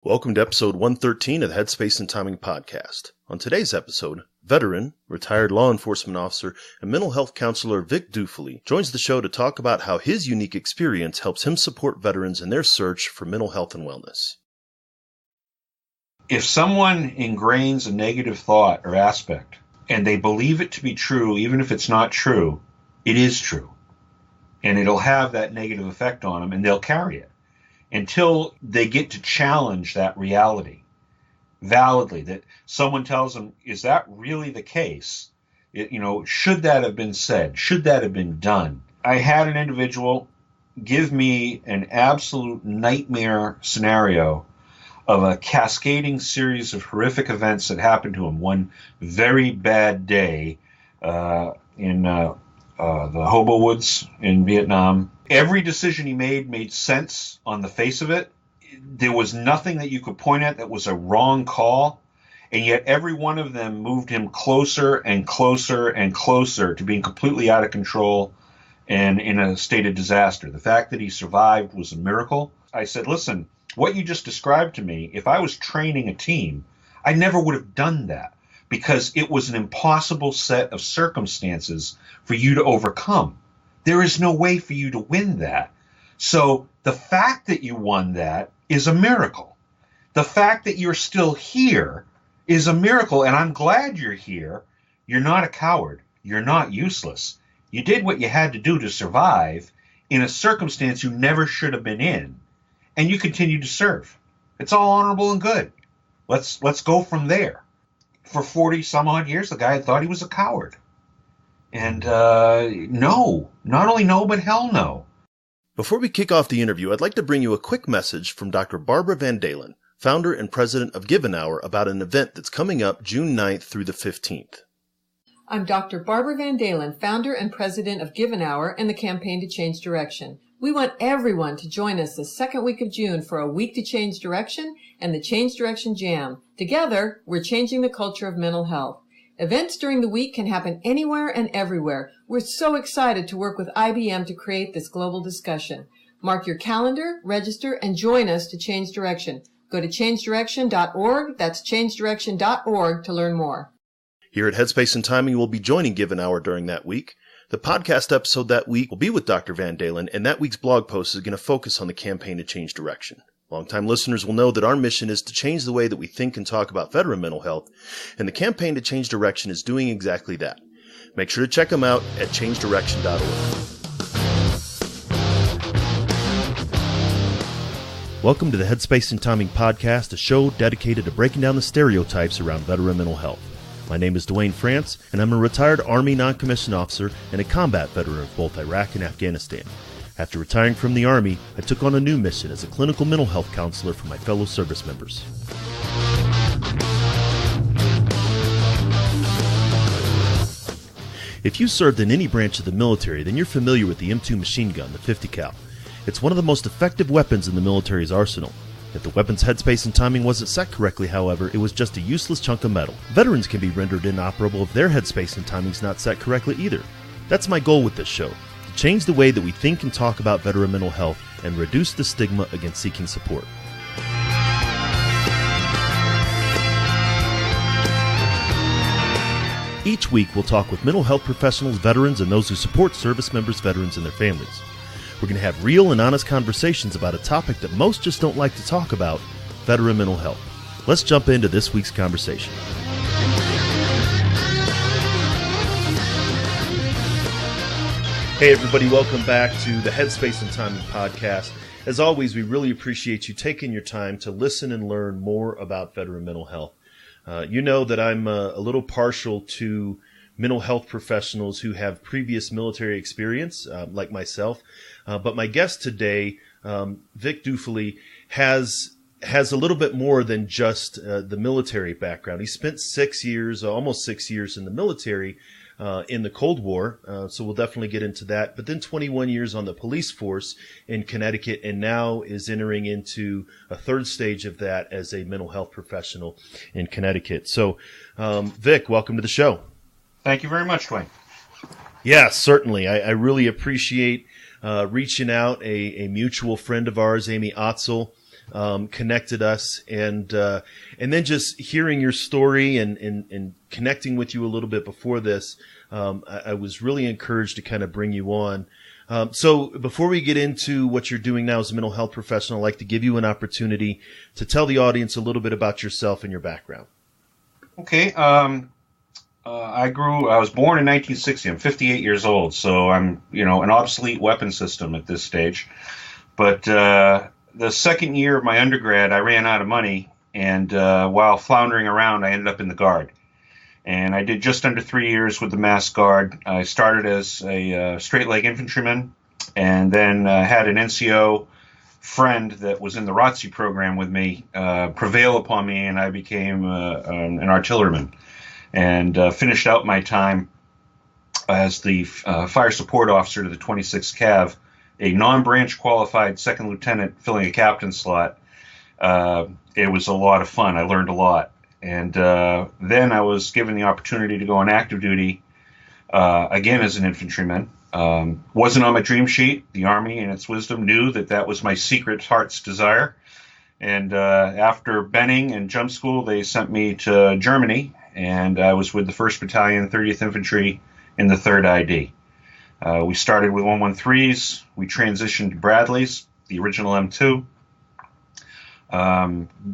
Welcome to episode 113 of the Headspace and Timing podcast. On today's episode, veteran, retired law enforcement officer, and mental health counselor Vic Duphily joins the show to talk about how his unique experience helps him support veterans in their search for mental health and wellness. If someone ingrains a negative thought or aspect and they believe it to be true, even if it's not true, it is true. And it'll have that negative effect on them and they'll carry it until they get to challenge that reality validly, that someone tells them, is that really the case? Should that have been said? Should that have been done? I had an individual give me an absolute nightmare scenario of a cascading series of horrific events that happened to him one very bad day in the hobo woods in Vietnam. Every decision he made sense on the face of it. There was nothing that you could point at that was a wrong call, and yet every one of them moved him closer and closer and closer to being completely out of control and in a state of disaster. The fact that he survived was a miracle. I said, listen, what you just described to me, if I was training a team, I never would have done that because it was an impossible set of circumstances for you to overcome. There is no way for you to win that. So the fact that you won that is a miracle. The fact that you're still here is a miracle, and I'm glad you're here. You're not a coward. You're not useless. You did what you had to do to survive in a circumstance you never should have been in, and you continue to serve. It's all honorable and good. Let's go from there. For 40 some odd years, the guy had thought he was a coward. And no, not only no, but hell no. Before we kick off the interview, I'd like to bring you a quick message from Dr. Barbara Van Dalen, founder and president of Give an Hour, about an event that's coming up June 9th through the 15th. I'm Dr. Barbara Van Dalen, founder and president of Give an Hour and the Campaign to Change Direction. We want everyone to join us the second week of June for a week to change direction and the Change Direction Jam. Together, we're changing the culture of mental health. Events during the week can happen anywhere and everywhere. We're so excited to work with IBM to create this global discussion. Mark your calendar, register, and join us to change direction. Go to changedirection.org. That's changedirection.org to learn more. Here at Headspace and Timing, we'll be joining Give an Hour during that week. The podcast episode that week will be with Dr. Van Dalen, and that week's blog post is going to focus on the campaign to change direction. Longtime listeners will know that our mission is to change the way that we think and talk about veteran mental health, and the campaign to change direction is doing exactly that. Make sure to check them out at changedirection.org. Welcome to the Headspace and Timing podcast, a show dedicated to breaking down the stereotypes around veteran mental health. My name is Dwayne France, and I'm a retired Army non-commissioned officer and a combat veteran of both Iraq and Afghanistan. After retiring from the Army, I took on a new mission as a clinical mental health counselor for my fellow service members. If you served in any branch of the military, then you're familiar with the M2 machine gun, the 50 cal. It's one of the most effective weapons in the military's arsenal. If the weapon's headspace and timing wasn't set correctly, however, it was just a useless chunk of metal. Veterans can be rendered inoperable if their headspace and timing's not set correctly either. That's my goal with this show. To change the way that we think and talk about veteran mental health and reduce the stigma against seeking support. Each week, we'll talk with mental health professionals, veterans, and those who support service members, veterans, and their families. We're going to have real and honest conversations about a topic that most just don't like to talk about, veteran mental health. Let's jump into this week's conversation. Hey everybody, welcome back to the Headspace and Timing podcast. As always, we really appreciate you taking your time to listen and learn more about veteran mental health. You know that I'm a little partial to mental health professionals who have previous military experience, like myself. But my guest today, Vic Duphily, has a little bit more than just the military background. He spent 6 years, almost 6 years in the military, in the Cold War, so we'll definitely get into that. But then 21 years on the police force in Connecticut, and now is entering into a third stage of that as a mental health professional in Connecticut. So, Vic, welcome to the show. Thank you very much, Dwayne. Yeah, certainly. I really appreciate reaching out. A mutual friend of ours, Amy Otzel, connected us, and then just hearing your story and connecting with you a little bit before this, I was really encouraged to kind of bring you on. So before we get into what you're doing now as a mental health professional, I'd like to give you an opportunity to tell the audience a little bit about yourself and your background. Okay. I was born in 1960. I'm 58 years old, so I'm, an obsolete weapon system at this stage. But the second year of my undergrad, I ran out of money, and while floundering around, I ended up in the Guard. And I did just under 3 years with the Mass Guard. I started as a straight-leg infantryman, and then had an NCO friend that was in the ROTC program with me prevail upon me, and I became an artilleryman, and finished out my time as the fire support officer to the 26th Cav, a non-branch qualified second lieutenant filling a captain slot. It was a lot of fun. I learned a lot. And then I was given the opportunity to go on active duty again as an infantryman. Wasn't on my dream sheet. The Army, in its wisdom, knew that was my secret heart's desire. And after Benning and jump school, they sent me to Germany, and I was with the 1st Battalion, 30th Infantry in the 3rd ID. We started with 113s. We transitioned to Bradleys, the original M2.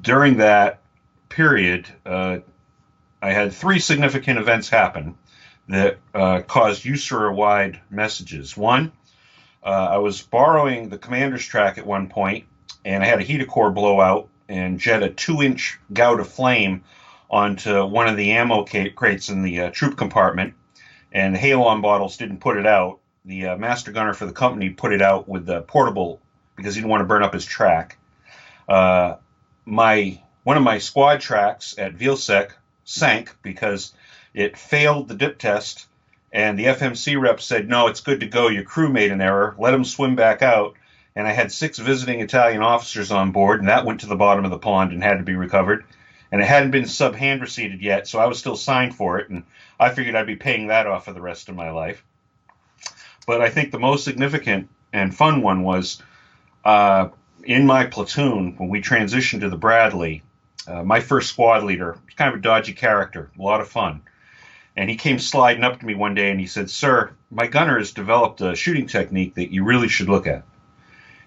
During that period, I had 3 significant events happen that caused USERA-wide messages. One, I was borrowing the commander's track at one point, and I had a heater core blowout and jet a 2-inch gout of flame onto one of the ammo crates in the troop compartment, and the halon bottles didn't put it out. The master gunner for the company put it out with the portable because he didn't want to burn up his track. One of my squad tracks at Vilsec sank because it failed the dip test, and the FMC rep said, "No, it's good to go. Your crew made an error. Let them swim back out." And I had 6 visiting Italian officers on board, and that went to the bottom of the pond and had to be recovered. And it hadn't been sub-hand receipted yet, so I was still signed for it, and I figured I'd be paying that off for the rest of my life. But I think the most significant and fun one was in my platoon, when we transitioned to the Bradley, my first squad leader was kind of a dodgy character, a lot of fun. And he came sliding up to me one day and he said, "Sir, my gunner has developed a shooting technique that you really should look at."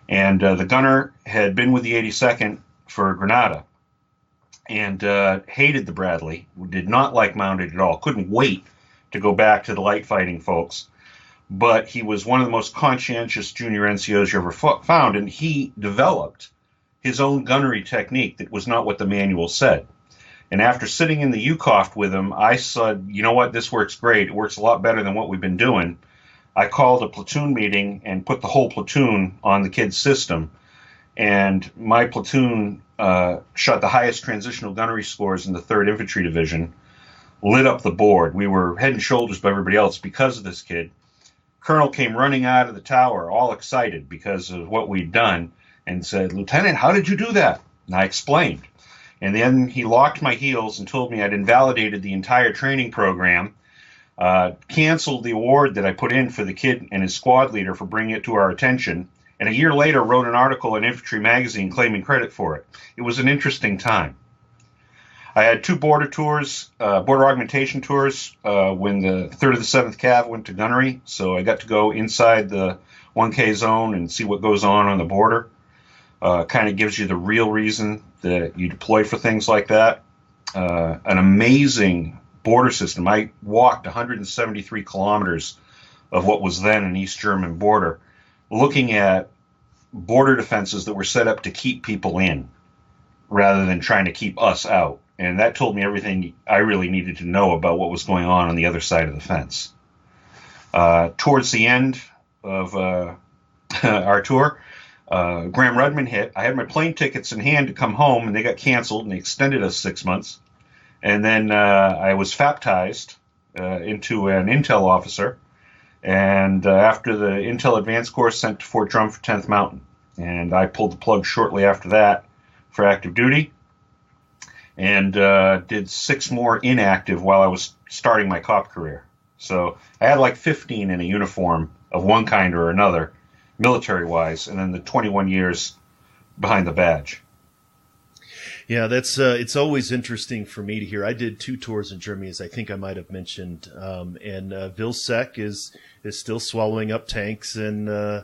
And the gunner had been with the 82nd for Grenada and hated the Bradley, did not like mounted at all, couldn't wait to go back to the light fighting folks. But he was one of the most conscientious junior NCOs you ever found, and he developed his own gunnery technique that was not what the manual said. And after sitting in the UCOFT with him, I said, "You know what, this works great. It works a lot better than what we've been doing." I called a platoon meeting and put the whole platoon on the kid's system. And my platoon shot the highest transitional gunnery scores in the 3rd Infantry Division, lit up the board. We were head and shoulders above everybody else because of this kid. Colonel came running out of the tower, all excited because of what we'd done, and said, "Lieutenant, how did you do that?" And I explained. And then he locked my heels and told me I'd invalidated the entire training program, canceled the award that I put in for the kid and his squad leader for bringing it to our attention, and a year later wrote an article in Infantry Magazine claiming credit for it. It was an interesting time. I had 2 border tours, border augmentation tours, when the 3rd of the 7th Cav went to gunnery. So I got to go inside the 1K zone and see what goes on the border. Kind of gives you the real reason that you deploy for things like that. An amazing border system. I walked 173 kilometers of what was then an East German border, looking at border defenses that were set up to keep people in rather than trying to keep us out. And that told me everything I really needed to know about what was going on the other side of the fence. Towards the end of our tour, Graham Rudman hit. I had my plane tickets in hand to come home, and they got canceled, and they extended us 6 months. And then I was baptized into an intel officer, and after the intel advanced course, sent to Fort Drum for 10th Mountain. And I pulled the plug shortly after that for active duty, and did 6 more inactive while I was starting my cop career. So I had like 15 in a uniform of one kind or another, military-wise, and then the 21 years behind the badge. Yeah, that's it's always interesting for me to hear. I did 2 tours in Germany, as I think I might have mentioned, and Vilsec is still swallowing up tanks and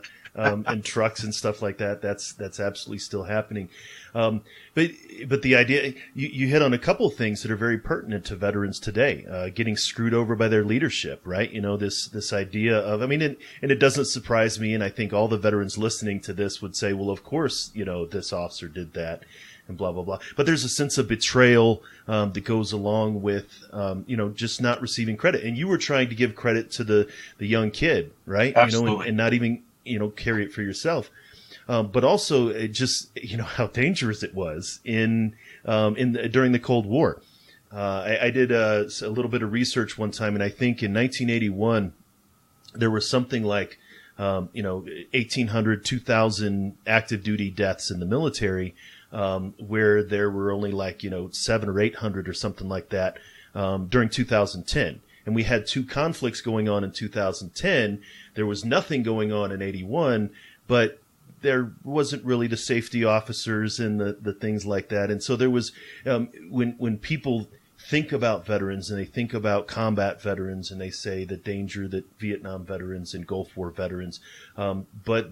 trucks and stuff like that. That's absolutely still happening. But the idea you hit on a couple of things that are very pertinent to veterans today, getting screwed over by their leadership, right? This idea of, I mean, and it doesn't surprise me, and I think all the veterans listening to this would say, well, of course, this officer did that, and blah blah blah. But there's a sense of betrayal that goes along with just not receiving credit. And you were trying to give credit to the young kid, right? Absolutely. And not even carry it for yourself. But also just how dangerous it was during the Cold War. I did a little bit of research one time, and I think in 1981 there was something like 1,800, 2,000 active duty deaths in the military, where there were only 700 or 800 or something like that during 2010. And we had 2 conflicts going on in 2010. There was nothing going on in 81, but there wasn't really the safety officers and the things like that. And so there was, when people think about veterans and they think about combat veterans and they say the danger that Vietnam veterans and Gulf War veterans, but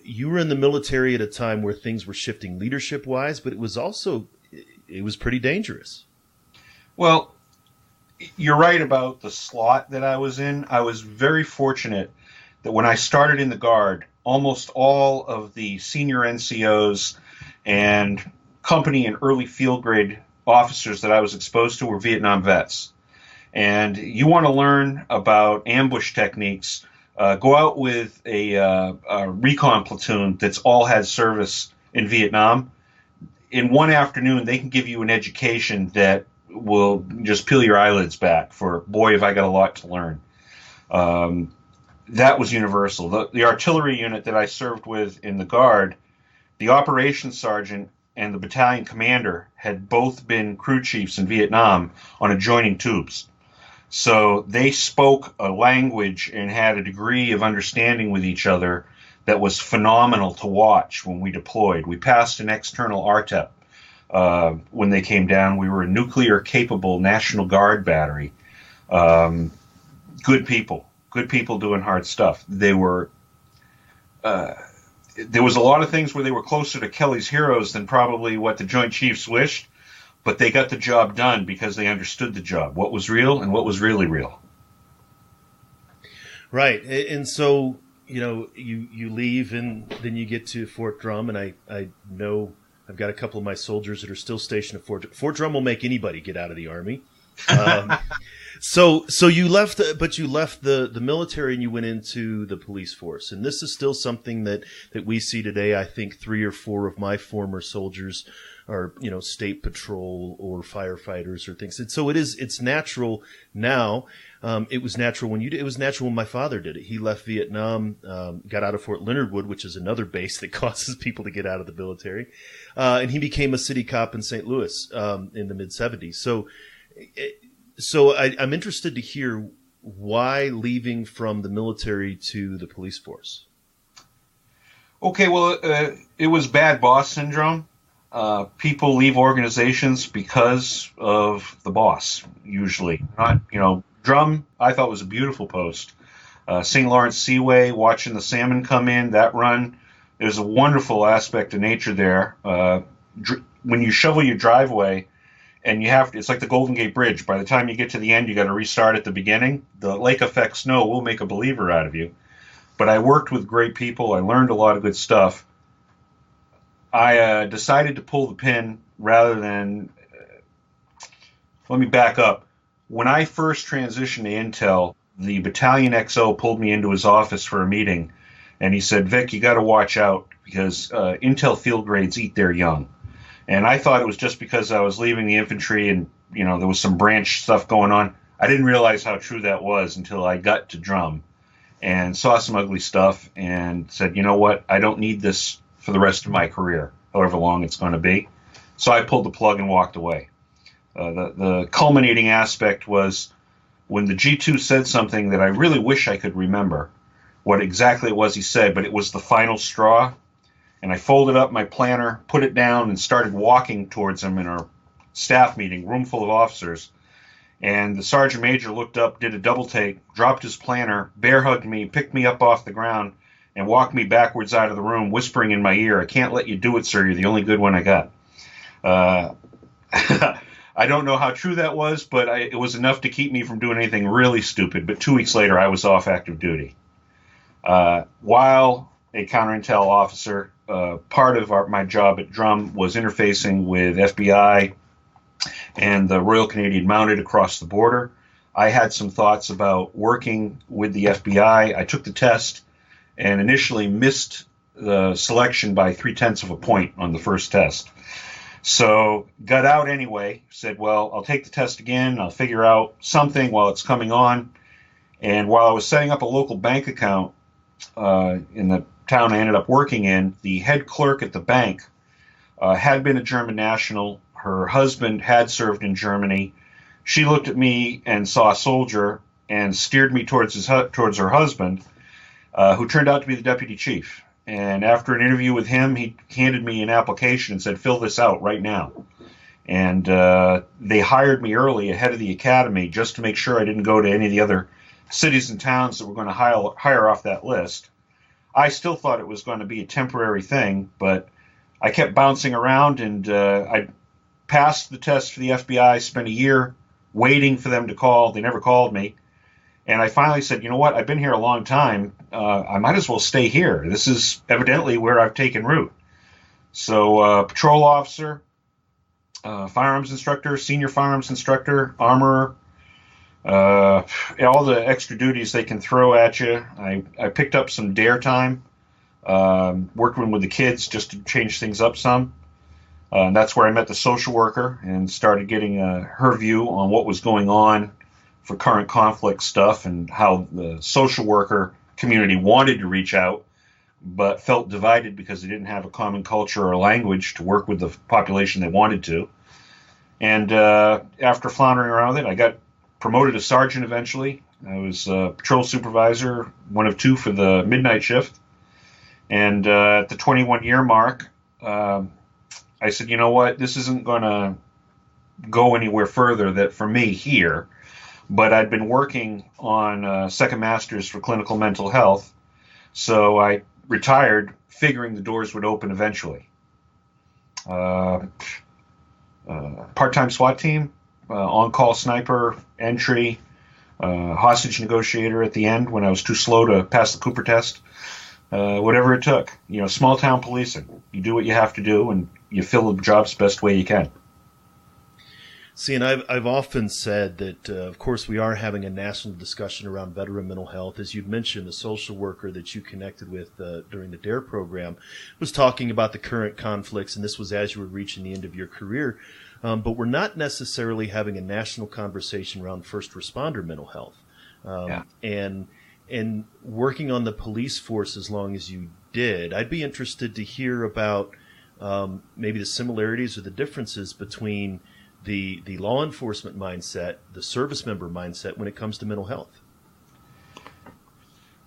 you were in the military at a time where things were shifting leadership wise, but it was pretty dangerous. Well, you're right about the slot that I was in. I was very fortunate that when I started in the Guard, almost all of the senior NCOs and company and early field grade officers that I was exposed to were Vietnam vets. And you want to learn about ambush techniques, go out with a recon platoon that's all had service in Vietnam. In one afternoon, they can give you an education that will just peel your eyelids back for, boy, have I got a lot to learn. That was universal. The artillery unit that I served with in the Guard, the operations sergeant and the battalion commander had both been crew chiefs in Vietnam on adjoining tubes. So they spoke a language and had a degree of understanding with each other that was phenomenal to watch when we deployed. We passed an external RTEP. When they came down, we were a nuclear-capable National Guard battery. Good people doing hard stuff. They were. There was a lot of things where they were closer to Kelly's Heroes than probably what the Joint Chiefs wished, but they got the job done because they understood the job, what was real and what was really real. Right, and so you leave and then you get to Fort Drum, and I know. I've got a couple of my soldiers that are still stationed at Fort Drum. Fort Drum will make anybody get out of the Army. So you left, but you left the military and you went into the police force. And this is still something that we see today. I think 3 or 4 of my former soldiers are, state patrol or firefighters or things. And so it's natural now. It was natural when it was natural when my father did it. He left Vietnam, got out of Fort Leonard Wood, which is another base that causes people to get out of the military. And he became a city cop in St. Louis, in the mid-70s. So I'm interested to hear why leaving from the military to the police force. Okay, well, it was bad boss syndrome. People leave organizations because of the boss, usually. Not, Drum, I thought was a beautiful post. St. Lawrence Seaway, watching the salmon come in, that run. There's a wonderful aspect of nature there. When you shovel your driveway, and it's like the Golden Gate Bridge. By the time you get to the end, you got to restart at the beginning. The lake effect snow will make a believer out of you. But I worked with great people. I learned a lot of good stuff. I decided to pull the pin rather than. Let me back up. When I first transitioned to Intel, the battalion XO pulled me into his office for a meeting, and he said, "Vic, you got to watch out because Intel field grades eat their young." And I thought it was just because I was leaving the infantry and, there was some branch stuff going on. I didn't realize how true that was until I got to Drum and saw some ugly stuff and said, you know what, I don't need this for the rest of my career, however long it's going to be. So I pulled the plug and walked away. The culminating aspect was when the G2 said something that I really wish I could remember what exactly it was he said, but it was the final straw. And I folded up my planner, put it down, and started walking towards him in our staff meeting, room full of officers. And the sergeant major looked up, did a double take, dropped his planner, bear hugged me, picked me up off the ground, and walked me backwards out of the room, whispering in my ear, "I can't let you do it, sir. You're the only good one I got." I don't know how true that was, but it was enough to keep me from doing anything really stupid. But 2 weeks later, I was off active duty. While a counterintel officer, part of my job at Drum was interfacing with FBI and the Royal Canadian Mounted across the border. I had some thoughts about working with the FBI. I took the test and initially missed the selection by 0.3 of a point on the first test. So got out anyway, said, well, I'll take the test again. I'll figure out something while it's coming on. And while I was setting up a local bank account in the town I ended up working in, the head clerk at the bank had been a German national. Her husband had served in Germany. She looked at me and saw a soldier and steered me towards her husband, who turned out to be the deputy chief. And after an interview with him, he handed me an application and said, "Fill this out right now." And they hired me early ahead of the academy just to make sure I didn't go to any of the other cities and towns that were going to hire off that list. I still thought it was going to be a temporary thing, but I kept bouncing around, and I passed the test for the FBI, spent a year waiting for them to call. They never called me. And I finally said, you know what, I've been here a long time. I might as well stay here. This is evidently where I've taken root. So patrol officer, firearms instructor, senior firearms instructor, armorer, all the extra duties they can throw at you. I picked up some dare time, working with the kids just to change things up some. And that's where I met the social worker and started getting her view on what was going on for current conflict stuff and how the social worker community wanted to reach out but felt divided because they didn't have a common culture or language to work with the population they wanted to. And after floundering around with it, I got promoted to sergeant eventually. I was patrol supervisor, one of two for the midnight shift. And at the 21-year mark, I said, you know what, this isn't going to go anywhere further that for me here. But I'd been working on second masters for clinical mental health, so I retired figuring the doors would open eventually. Part-time SWAT team, on-call sniper, entry, hostage negotiator at the end when I was too slow to pass the Cooper test. Whatever it took. You know, small-town policing. You do what you have to do, and you fill the jobs best way you can. See, and I've often said that, of course, we are having a national discussion around veteran mental health. As you'd mentioned, the social worker that you connected with during the DARE program was talking about the current conflicts, and this was as you were reaching the end of your career. But we're not necessarily having a national conversation around first responder mental health. And working on the police force as long as you did, I'd be interested to hear about maybe the similarities or the differences between the law enforcement mindset, the service member mindset when it comes to mental health.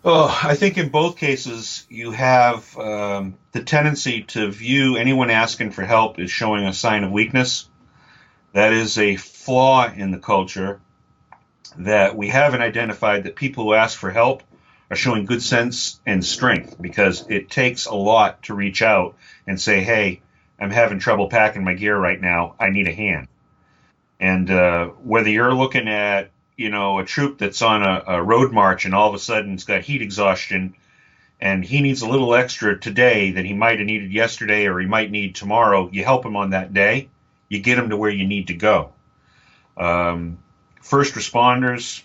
Oh, I think in both cases you have the tendency to view anyone asking for help as showing a sign of weakness. That is a flaw in the culture that we haven't identified, that people who ask for help are showing good sense and strength, because it takes a lot to reach out and say, hey, I'm having trouble packing my gear right now. I need a hand. And whether you're looking at, you know, a troop that's on a road march and all of a sudden it's got heat exhaustion and he needs a little extra today that he might have needed yesterday or he might need tomorrow, you help him on that day, you get him to where you need to go. First responders,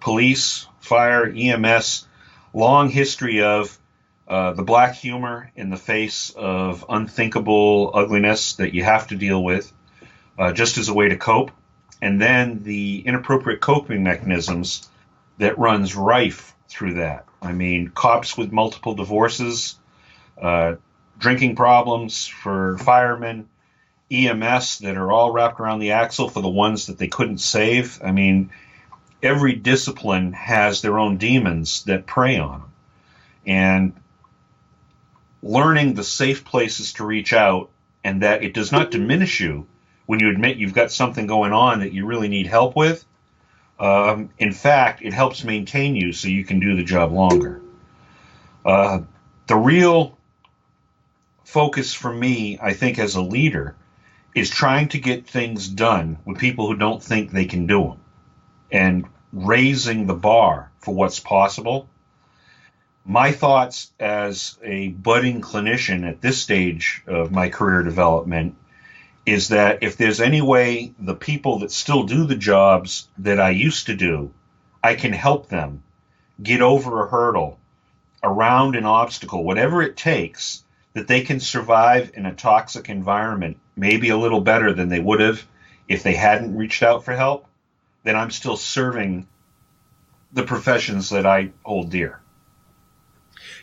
police, fire, EMS, long history of the black humor in the face of unthinkable ugliness that you have to deal with. Just as a way to cope, and then the inappropriate coping mechanisms that runs rife through that. I mean, cops with multiple divorces, drinking problems for firemen, EMS that are all wrapped around the axle for the ones that they couldn't save. I mean, every discipline has their own demons that prey on them. And learning the safe places to reach out, and that it does not diminish you when you admit you've got something going on that you really need help with. In fact, it helps maintain you so you can do the job longer. The real focus for me, I think, as a leader, is trying to get things done with people who don't think they can do them, and raising the bar for what's possible. My thoughts as a budding clinician at this stage of my career development is that if there's any way the people that still do the jobs that I used to do, I can help them get over a hurdle, around an obstacle, whatever it takes, that they can survive in a toxic environment maybe a little better than they would have if they hadn't reached out for help, then I'm still serving the professions that I hold dear.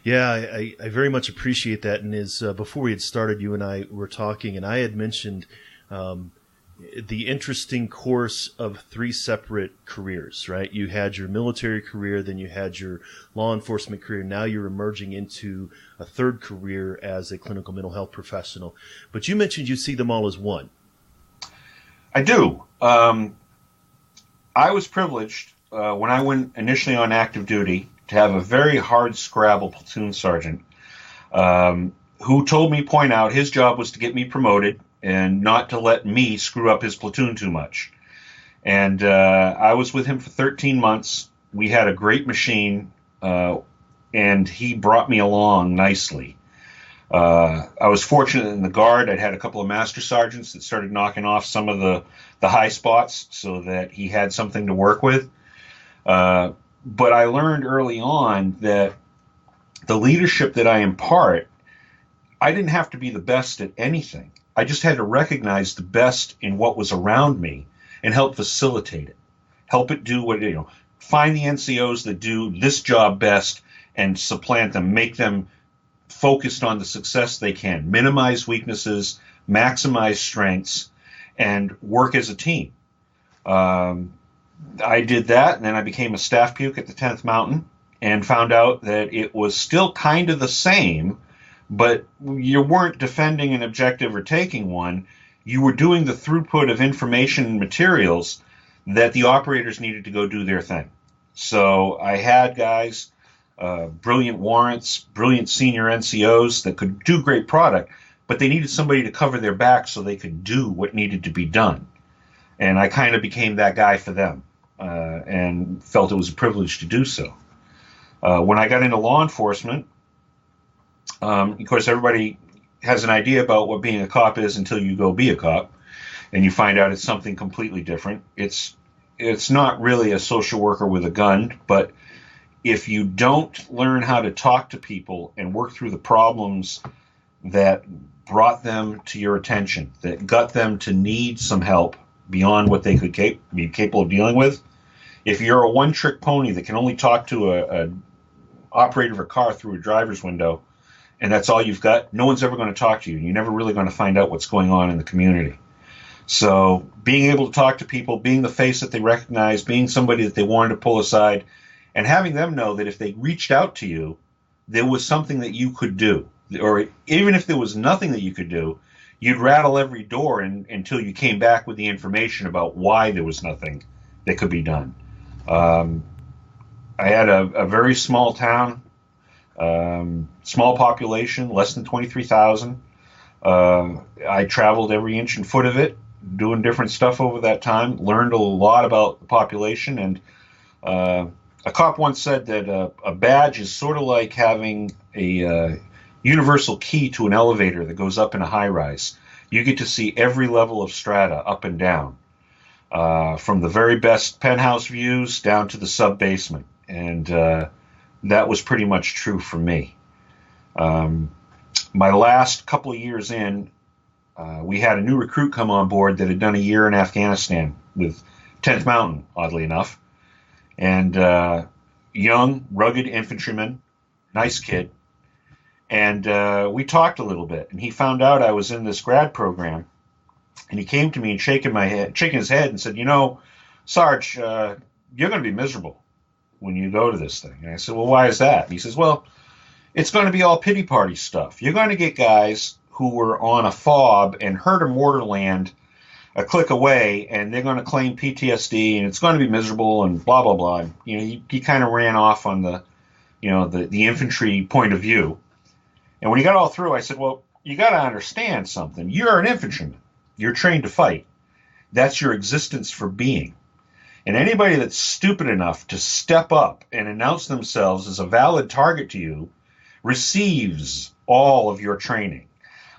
Yeah, I very much appreciate that. And as before we had started, you and I were talking, and I had mentioned the interesting course of three separate careers, right? You had your military career, then you had your law enforcement career. Now you're emerging into a third career as a clinical mental health professional. But you mentioned you see them all as one. I do. I was privileged when I went initially on active duty to have a very hard scrabble platoon sergeant who told me, point out, his job was to get me promoted and not to let me screw up his platoon too much. And I was with him for 13 months. We had a great machine, and he brought me along nicely. I was fortunate in the Guard. I'd had a couple of master sergeants that started knocking off some of the high spots so that he had something to work with. But I learned early on that the leadership that I impart, I didn't have to be the best at anything. I just had to recognize the best in what was around me and help facilitate it. Help it do what, find the NCOs that do this job best and supplant them, make them focused on the success they can, minimize weaknesses, maximize strengths, and work as a team. I did that, and then I became a staff puke at the 10th Mountain and found out that it was still kind of the same, but you weren't defending an objective or taking one. You were doing the throughput of information and materials that the operators needed to go do their thing. So I had guys, brilliant warrants, brilliant senior NCOs that could do great product, but they needed somebody to cover their back so they could do what needed to be done. And I kind of became that guy for them, and felt it was a privilege to do so. When I got into law enforcement, of course, everybody has an idea about what being a cop is until you go be a cop, and you find out it's something completely different. It's not really a social worker with a gun, but if you don't learn how to talk to people and work through the problems that brought them to your attention, that got them to need some help beyond what they could be capable of dealing with, if you're a one-trick pony that can only talk to a operator of a car through a driver's window, and that's all you've got, no one's ever going to talk to you. You're never really going to find out what's going on in the community. So being able to talk to people, being the face that they recognize, being somebody that they wanted to pull aside, and having them know that if they reached out to you, there was something that you could do. Or even if there was nothing that you could do, you'd rattle every door until you came back with the information about why there was nothing that could be done. I had a very small town, small population, less than 23,000. I traveled every inch and foot of it, doing different stuff over that time, learned a lot about the population. And a cop once said that a badge is sort of like having a universal key to an elevator that goes up in a high-rise. You get to see every level of strata up and down, from the very best penthouse views down to the sub-basement. And that was pretty much true for me. My last couple of years in, we had a new recruit come on board that had done a year in Afghanistan with 10th Mountain, oddly enough. And young, rugged infantryman, nice kid. And we talked a little bit, and he found out I was in this grad program, and he came to me and shaking his head and said, Sarge, you're going to be miserable when you go to this thing. And I said, well, why is that? And he says, well, it's going to be all pity party stuff. You're going to get guys who were on a fob and heard a mortar land a click away, and they're going to claim PTSD, and it's going to be miserable, and blah blah blah. He kind of ran off on the infantry point of view. And when he got all through, I said, well, you got to understand something. You're an infantryman. You're trained to fight. That's your existence for being. And anybody that's stupid enough to step up and announce themselves as a valid target to you receives all of your training,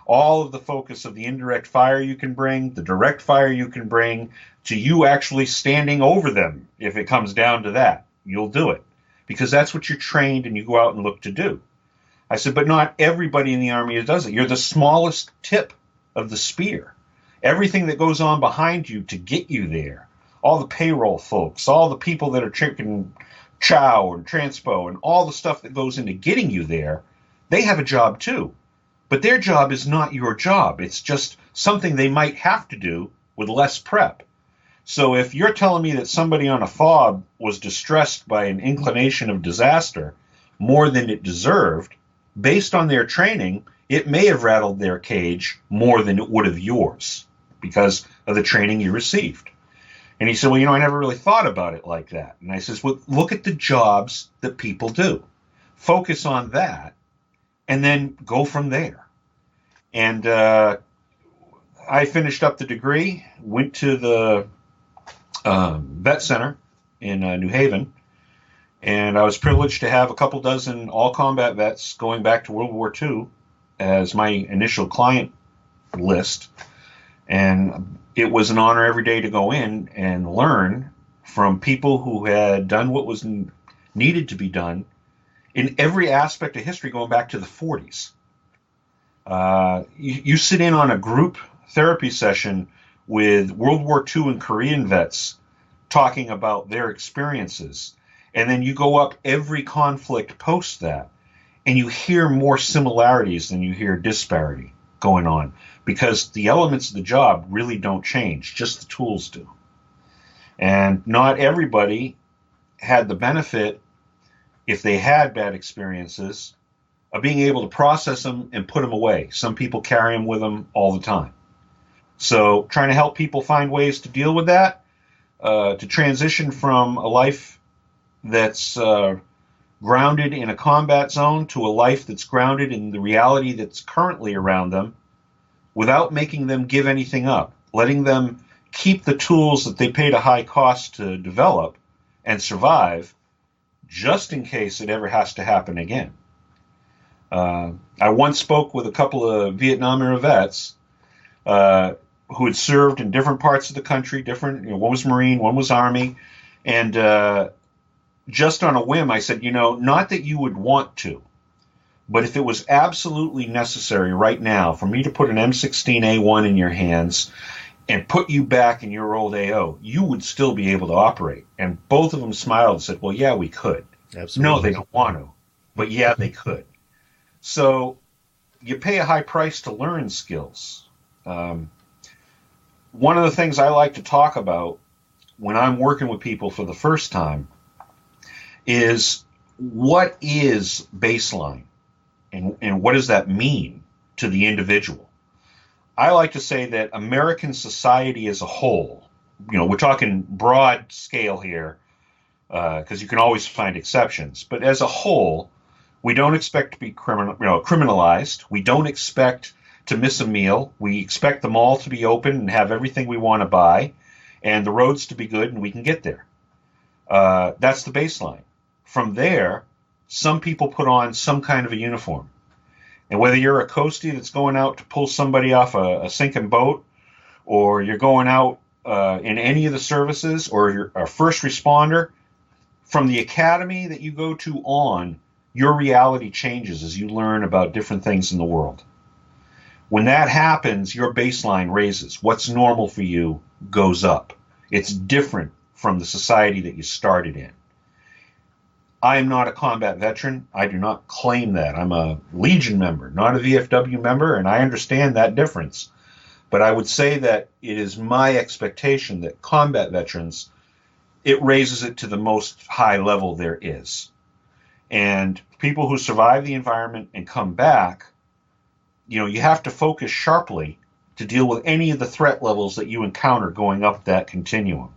all of the focus of the indirect fire you can bring, the direct fire you can bring, to you actually standing over them. If it comes down to that, you'll do it, because that's what you're trained and you go out and look to do. I said, but not everybody in the Army does it. You're the smallest tip of the spear. Everything that goes on behind you to get you there, all the payroll folks, all the people that are checking chow and transpo and all the stuff that goes into getting you there, they have a job too. But their job is not your job. It's just something they might have to do with less prep. So if you're telling me that somebody on a fob was distressed by an inclination of disaster more than it deserved, based on their training, it may have rattled their cage more than it would have yours because of the training you received. And he said, well, I never really thought about it like that. And I says, well, look at the jobs that people do. Focus on that, and then go from there. And I finished up the degree, went to the vet center in New Haven, and I was privileged to have a couple dozen all-combat vets going back to World War II as my initial client list. And it was an honor every day to go in and learn from people who had done what was needed to be done in every aspect of history going back to the 40s. You sit in on a group therapy session with World War II and Korean vets talking about their experiences, and then you go up every conflict post that, and you hear more similarities than you hear disparity going on, because the elements of the job really don't change, just the tools do. And not everybody had the benefit, if they had bad experiences, of being able to process them and put them away. Some people carry them with them all the time. So trying to help people find ways to deal with that, to transition from a life that's grounded in a combat zone to a life that's grounded in the reality that's currently around them, without making them give anything up, letting them keep the tools that they paid a high cost to develop and survive, just in case it ever has to happen again. I once spoke with a couple of Vietnam era vets who had served in different parts of the country, different, one was Marine, one was Army, and just on a whim, I said, not that you would want to, but if it was absolutely necessary right now for me to put an M16A1 in your hands and put you back in your old AO, you would still be able to operate. And both of them smiled and said, well, yeah, we could. Absolutely. No, they don't want to, but yeah, they could. So you pay a high price to learn skills. One of the things I like to talk about when I'm working with people for the first time is, what is baseline, and what does that mean to the individual? I like to say that American society as a whole, we're talking broad scale here, because you can always find exceptions, but as a whole, we don't expect to be criminalized. We don't expect to miss a meal. We expect the mall to be open and have everything we want to buy, and the roads to be good, and we can get there. That's the baseline. From there, some people put on some kind of a uniform. And whether you're a coastie that's going out to pull somebody off a sinking boat, or you're going out in any of the services, or you're a first responder, from the academy that you go to on, your reality changes as you learn about different things in the world. When that happens, your baseline raises. What's normal for you goes up. It's different from the society that you started in. I am not a combat veteran. I do not claim that. I'm a Legion member, not a VFW member, and I understand that difference. But I would say that it is my expectation that combat veterans, it raises it to the most high level there is. And people who survive the environment and come back, you have to focus sharply to deal with any of the threat levels that you encounter going up that continuum.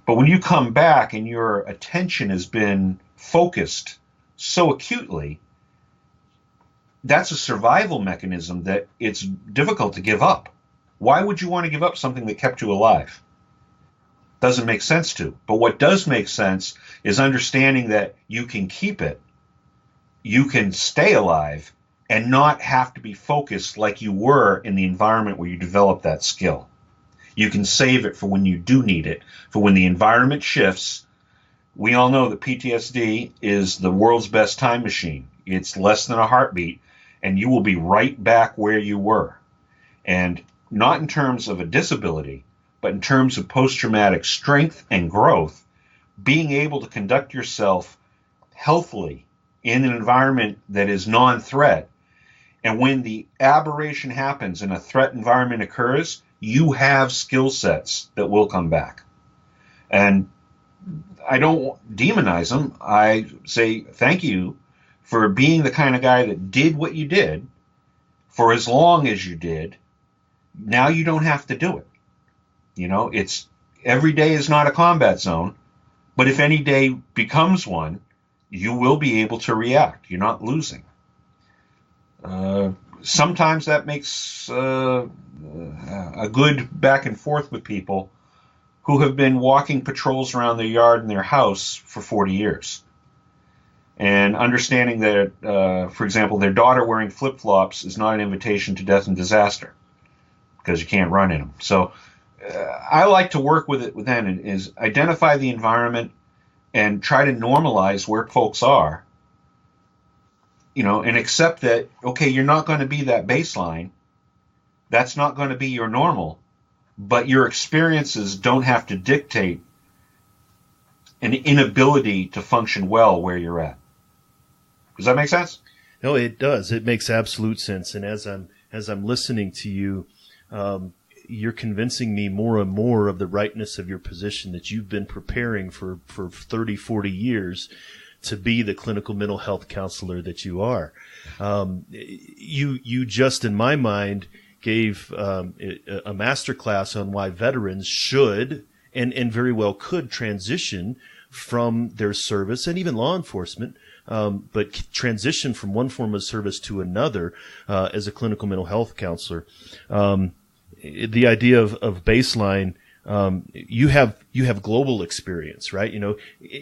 But when you come back and your attention has been focused so acutely, that's a survival mechanism that it's difficult to give up. Why would you want to give up something that kept you alive? Doesn't make sense to. But what does make sense is understanding that you can keep it, you can stay alive, and not have to be focused like you were in the environment where you developed that skill. You can save it for when you do need it, for when the environment shifts. We all know that PTSD is the world's best time machine. It's less than a heartbeat, and you will be right back where you were. And not in terms of a disability, but in terms of post-traumatic strength and growth, being able to conduct yourself healthily in an environment that is non-threat. And when the aberration happens and a threat environment occurs, you have skill sets that will come back. And I don't demonize them. I say thank you for being the kind of guy that did what you did for as long as you did. Now you don't have to do it. It's every day is not a combat zone, but if any day becomes one, you will be able to react. You're not losing. Sometimes that makes a good back and forth with people who have been walking patrols around their yard and their house for 40 years. And understanding that, for example, their daughter wearing flip-flops is not an invitation to death and disaster because you can't run in them. So I like to work with it with them is identify the environment and try to normalize where folks are, and accept that, okay, you're not going to be that baseline. That's not going to be your normal, but your experiences don't have to dictate an inability to function well where you're at. Does that make sense? No, it does. It makes absolute sense. And as I'm listening to you, you're convincing me more and more of the rightness of your position, that you've been preparing for 30, 40 years to be the clinical mental health counselor that you are. You just, in my mind, gave a master class on why veterans should and very well could transition from their service, and even law enforcement, but transition from one form of service to another as a clinical mental health counselor. The idea of baseline, you have global experience, right?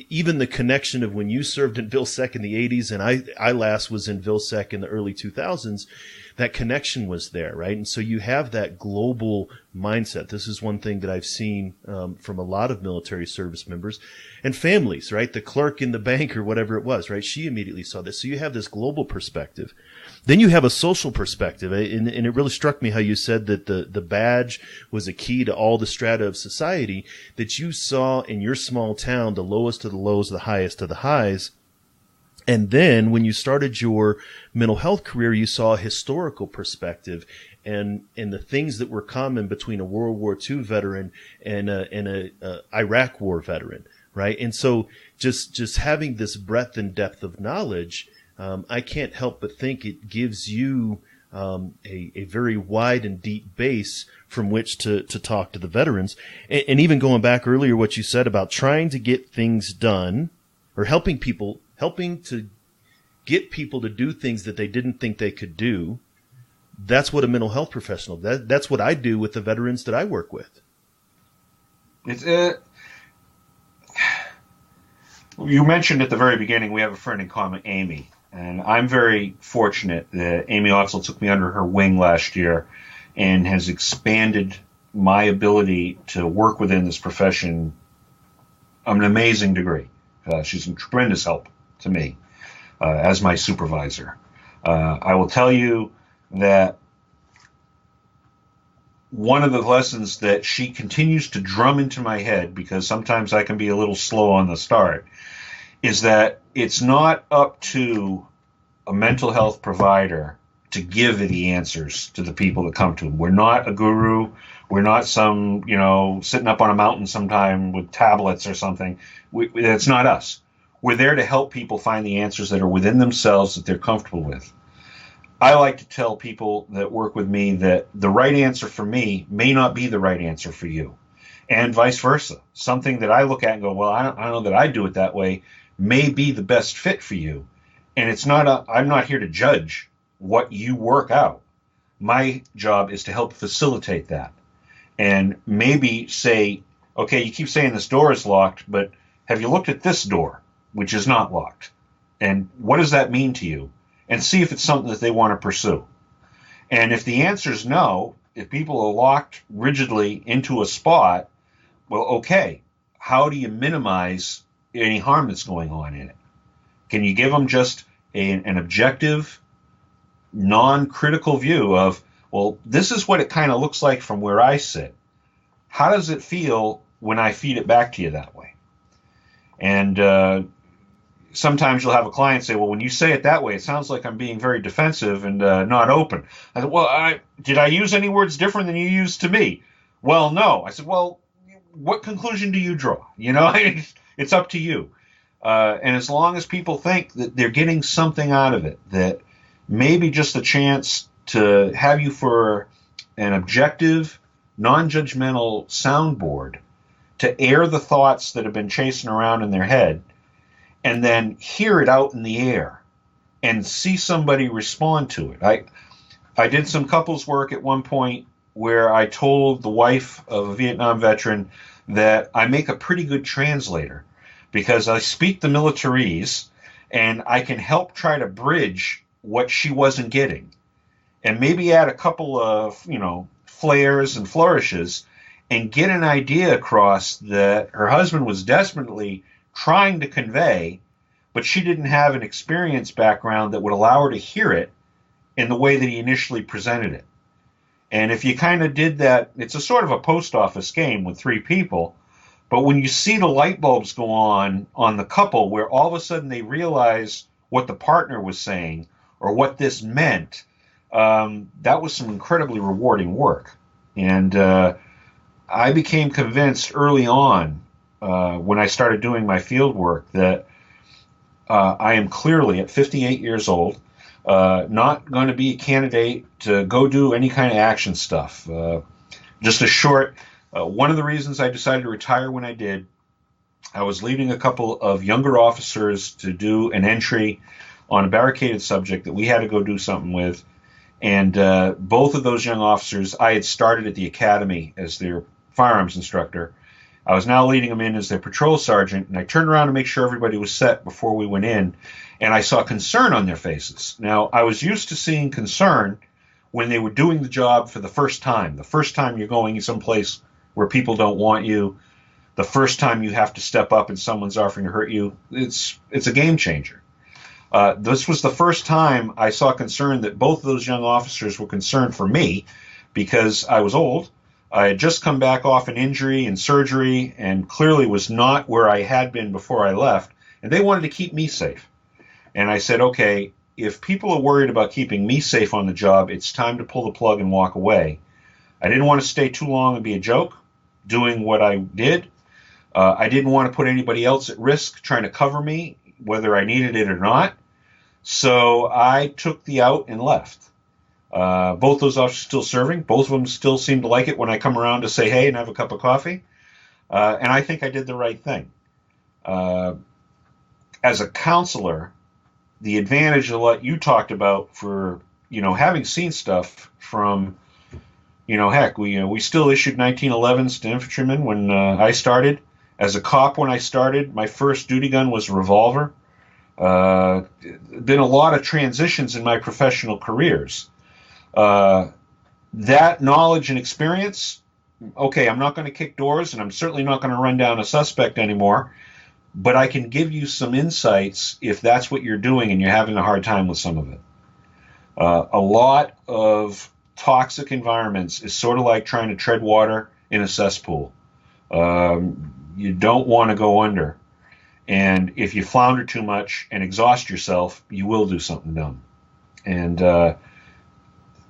Even the connection of when you served in VilSec in the 80s and I last was in VilSec in the early 2000s, that connection was there, right? And so you have that global mindset. This is one thing that I've seen from a lot of military service members and families, right? The clerk in the bank or whatever it was, right? She immediately saw this. So you have this global perspective. Then you have a social perspective, and it really struck me how you said that the badge was a key to all the strata of society, that you saw in your small town the lowest of the lows, the highest of the highs. And then when you started your mental health career, you saw a historical perspective and the things that were common between a World War II veteran and a Iraq War veteran, right? And so just having this breadth and depth of knowledge, I can't help but think it gives you a very wide and deep base from which to talk to the veterans. And even going back earlier, what you said about trying to get things done or helping to get people to do things that they didn't think they could do. That's what a mental health professional, that's what I do with the veterans that I work with. You mentioned at the very beginning, we have a friend in common, Amy. And I'm very fortunate that Amy also took me under her wing last year and has expanded my ability to work within this profession an amazing degree. She's a tremendous help to me as my supervisor. I will tell you that one of the lessons that she continues to drum into my head, because sometimes I can be a little slow on the start, is that it's not up to a mental health provider to give the answers to the people that come to them. We're not a guru. We're not some, sitting up on a mountain sometime with tablets or something. That's not us. We're there to help people find the answers that are within themselves that they're comfortable with. I like to tell people that work with me that the right answer for me may not be the right answer for you, and vice versa. Something that I look at and go, well, I don't know that I do it that way, may be the best fit for you. And I'm not here to judge what you work out. My job is to help facilitate that. And maybe say, okay, you keep saying this door is locked, but have you looked at this door, which is not locked? And what does that mean to you? And see if it's something that they want to pursue. And if the answer is no, if people are locked rigidly into a spot, well, okay, how do you minimize any harm that's going on in it? Can you give them just an objective, non-critical view of, well, this is what it kind of looks like from where I sit. How does it feel when I feed it back to you that way? And sometimes you'll have a client say, well, when you say it that way, it sounds like I'm being very defensive and not open. I said, well, did I use any words different than you used to me? Well, no. I said, well, what conclusion do you draw? You know, it's up to you. And as long as people think that they're getting something out of it, that maybe just a chance to have you for an objective, non-judgmental soundboard to air the thoughts that have been chasing around in their head, and then hear it out in the air and see somebody respond to it. I did some couples work at one point where I told the wife of a Vietnam veteran that I make a pretty good translator because I speak the militaries and I can help try to bridge what she wasn't getting and maybe add a couple of, flares and flourishes and get an idea across that her husband was desperately trying to convey, but she didn't have an experience background that would allow her to hear it in the way that he initially presented it. And if you kind of did that, it's a sort of a post office game with three people, but when you see the light bulbs go on the couple where all of a sudden they realize what the partner was saying or what this meant, that was some incredibly rewarding work. And I became convinced early on when I started doing my field work that I am clearly at 58 years old, not going to be a candidate to go do any kind of action stuff. Just a short, one of the reasons I decided to retire when I did, I was leading a couple of younger officers to do an entry on a barricaded subject that we had to go do something with. And both of those young officers, I had started at the academy as their firearms instructor. I was now leading them in as their patrol sergeant, and I turned around to make sure everybody was set before we went in, and I saw concern on their faces. Now, I was used to seeing concern when they were doing the job for the first time you're going someplace where people don't want you, the first time you have to step up and someone's offering to hurt you. It's a game changer. This was the first time I saw concern that both of those young officers were concerned for me because I was old. I had just come back off an injury and surgery and clearly was not where I had been before I left, and they wanted to keep me safe. And I said, okay, if people are worried about keeping me safe on the job, it's time to pull the plug and walk away. I didn't want to stay too long and be a joke doing what I did. I didn't want to put anybody else at risk trying to cover me, whether I needed it or not. So I took the out and left. Both those officers still serving. Both of them still seem to like it when I come around to say hey and have a cup of coffee. And I think I did the right thing. As a counselor, the advantage of what you talked about for, having seen stuff from, heck, we still issued 1911s to infantrymen when I started. As a cop when I started, my first duty gun was a revolver. Been a lot of transitions in my professional careers. That knowledge and experience, okay, I'm not going to kick doors and I'm certainly not going to run down a suspect anymore, but I can give you some insights if that's what you're doing and you're having a hard time with some of it. A lot of toxic environments is sort of like trying to tread water in a cesspool. You don't want to go under. And if you flounder too much and exhaust yourself, you will do something dumb. And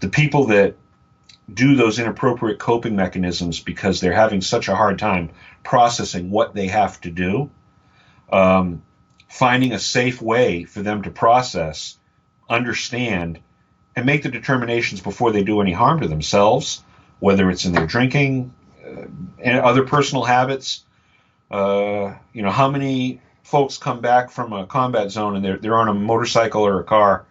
the people that do those inappropriate coping mechanisms because they're having such a hard time processing what they have to do, finding a safe way for them to process, understand, and make the determinations before they do any harm to themselves, whether it's in their drinking and other personal habits. How many folks come back from a combat zone and they're on a motorcycle or a car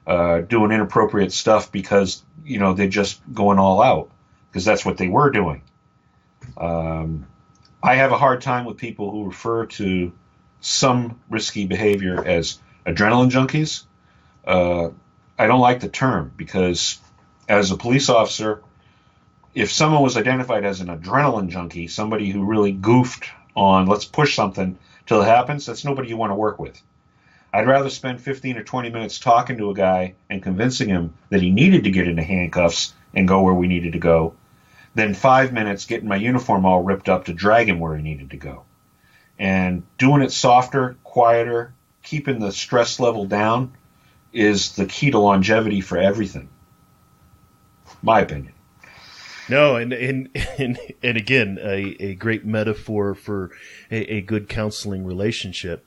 doing inappropriate stuff because, they're just going all out, because that's what they were doing. I have a hard time with people who refer to some risky behavior as adrenaline junkies. I don't like the term, because as a police officer, if someone was identified as an adrenaline junkie, somebody who really goofed on let's push something till it happens, that's nobody you want to work with. I'd rather spend 15 or 20 minutes talking to a guy and convincing him that he needed to get into handcuffs and go where we needed to go than 5 minutes getting my uniform all ripped up to drag him where he needed to go. And doing it softer, quieter, keeping the stress level down is the key to longevity for everything. My opinion. No, and again, a great metaphor for a good counseling relationship.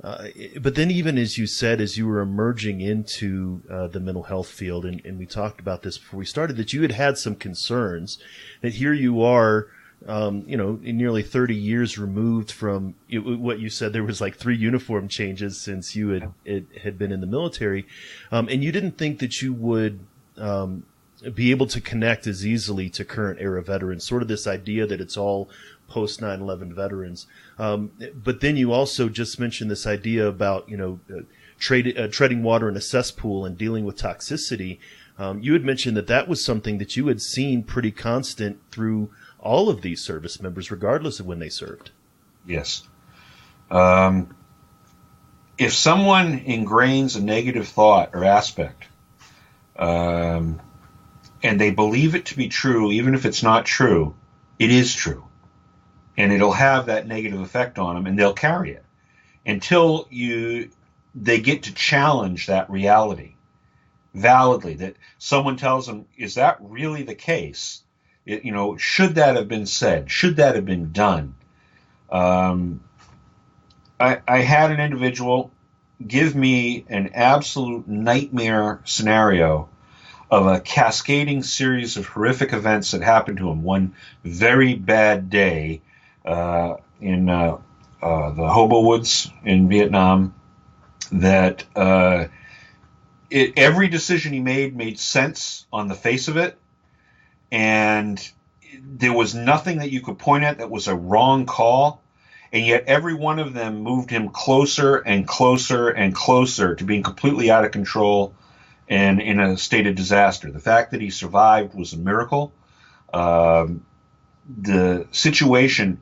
But then, even as you said, as you were emerging into the mental health field, and we talked about this before we started, that you had some concerns, that here you are, nearly 30 years removed from what you said. There was like 3 uniform changes since you had been in the military, and you didn't think that you would be able to connect as easily to current era veterans, sort of this idea that it's all post 9/11 veterans. But then you also just mentioned this idea about, treading water in a cesspool and dealing with toxicity. You had mentioned that was something that you had seen pretty constant through all of these service members, regardless of when they served. Yes. If someone ingrains a negative thought or aspect, and they believe it to be true, even if it's not true, it is true. And it'll have that negative effect on them, and they'll carry it until they get to challenge that reality validly, that someone tells them, is that really the case? Should that have been said? Should that have been done? I had an individual give me an absolute nightmare scenario of a cascading series of horrific events that happened to him one very bad day in the Hobo Woods in Vietnam, that every decision he made sense on the face of it, and there was nothing that you could point at that was a wrong call, and yet every one of them moved him closer and closer and closer to being completely out of control and in a state of disaster. The fact that he survived was a miracle. The situation,